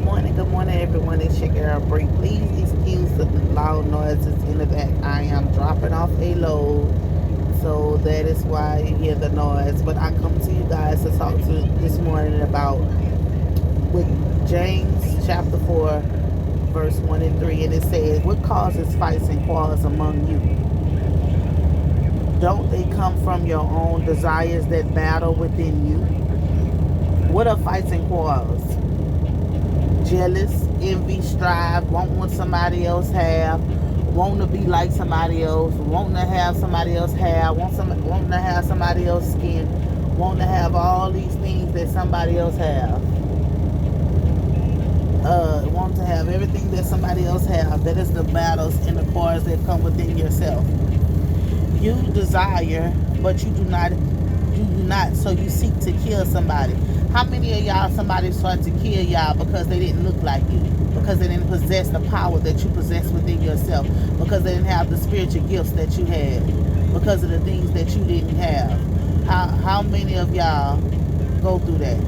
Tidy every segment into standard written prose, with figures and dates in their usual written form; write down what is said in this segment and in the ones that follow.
Good morning, everyone. It's your girl Bree. Please excuse the loud noises in the back. I am dropping off a load, so that is why you hear the noise. But I come to you guys to talk to this morning about with James chapter 4, verse 1 and 3, and it says, "What causes fights and quarrels among you? Don't they come from your own desires that battle within you?" What are fights and quarrels? Jealous, envy, strive, want what somebody else have, want to be like somebody else, want to have somebody else have, want to have somebody else skin, want to have all these things that somebody else have. Want to have everything that somebody else have. That is the battles and the quarrels that come within yourself. You desire, but you do not, so you seek to kill somebody. How many of y'all somebody started to kill y'all because they didn't look like you? Because they didn't possess the power that you possess within yourself. Because they didn't have the spiritual gifts that you had. Because of the things that you didn't have. How many of y'all go through that?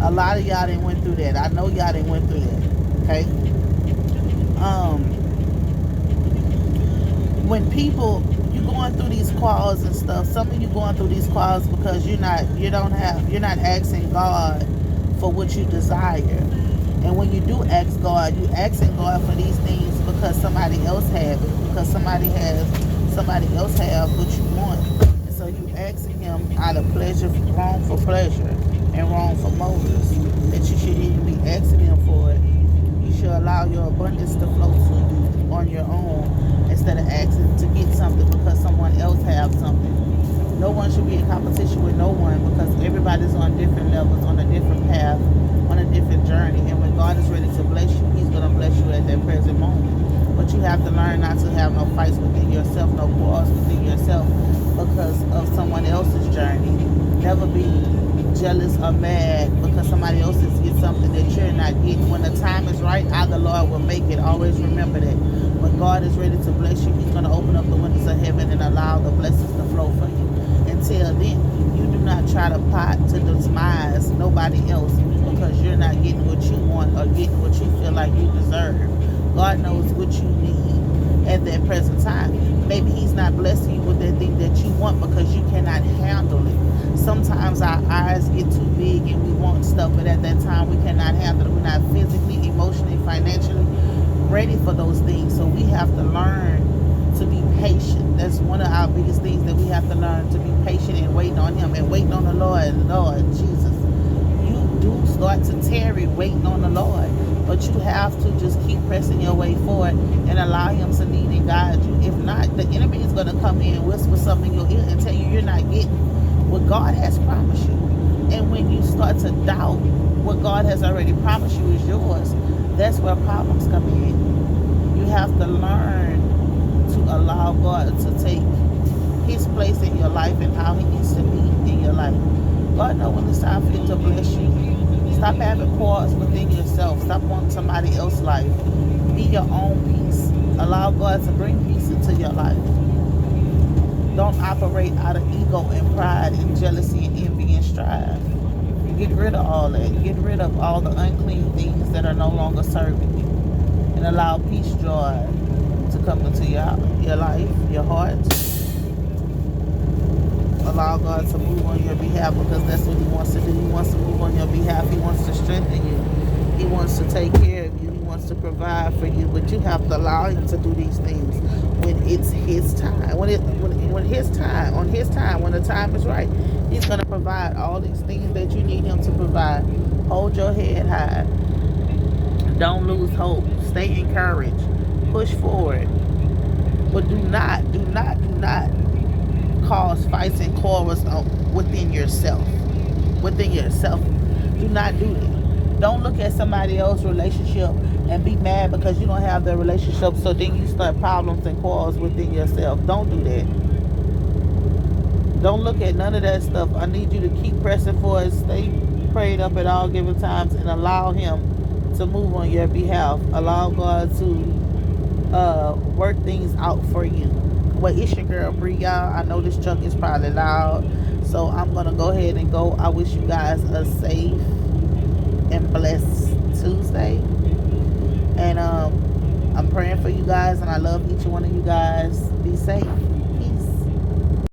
A lot of y'all didn't went through that. I know y'all didn't went through that. Okay? Um, when people you going through these quarrels and stuff, some of you going through these quarrels because you're not asking God for what you desire. And when you do ask God, you asking God for these things because somebody else have it, because somebody else have what you want. And so you asking him out of pleasure, wrong for pleasure and wrong for motives. That you should even be asking him for it. You should allow your abundance to flow to you on your own instead of asking to get something because someone else have something. No one should be in competition with no one because everybody's on different levels, on a different path, on a different journey. And when God is ready to bless you, he's going to bless you at that present moment. But you have to learn not to have no fights within yourself, no quarrels within yourself because of someone else's journey. Never be jealous or mad because somebody else is getting something that you're not getting. When the time is right, the Lord will make it. Always remember that. When God is ready to bless you, he's going to open up the windows of heaven and allow the blessings to flow for you. Until then, you do not try to plot to demise nobody else because you're not getting what you want or getting what you feel like you deserve. God knows what you need at that present time. Maybe he's not blessing you with that thing that you want because you cannot handle it. Sometimes our eyes get too big and we want stuff, but at that time we cannot handle it. We're not physically, emotionally, financially ready for those things. So we have to learn to be patient. That's one of our biggest things that we have to learn, to be patient and waiting on him and waiting on the Lord Jesus. You do start to tarry waiting on the Lord, but you have to just keep pressing your way forward and allow him to lead and guide you. If not, the enemy is going to come in and whisper something in your ear and tell you you're not getting what God has promised you. And when you start to doubt what God has already promised you is yours, that's where problems come in. You have to learn to allow God to take his place in your life and how he needs to be in your life. God knows when it's time for him to bless you. Stop having quarrels within yourself. Stop wanting somebody else's life. Be your own peace. Allow God to bring peace into your life. Don't operate out of ego and pride and jealousy and envy and strife. Get rid of all that. Get rid of all the unclean things that are no longer serving you. And allow peace, joy to come into your life, your heart. Allow God to move on your behalf because that's what he wants to do. He wants to move on your behalf. He wants to strengthen you. He wants to take care of you. He wants to provide for you. But you have to allow him to do these things when it's his time. When his time, on his time, when the time is right, he's going to provide all these things that you need him to provide. Hold your head high. Don't lose hope. Stay encouraged. Push forward. But do not cause fights and quarrels within yourself. Within yourself. Do not do that. Don't look at somebody else's relationship and be mad because you don't have their relationship. So then you start problems and quarrels within yourself. Don't do that. Don't look at none of that stuff. I need you to keep pressing for it. Stay prayed up at all given times and allow him to move on your behalf. Allow God to work things out for you. Well, it's your girl Bree, y'all. I know this truck is probably loud, so I'm gonna go ahead and go. I wish you guys a safe and blessed Tuesday. And I'm praying for you guys, and I love each one of you guys. Be safe.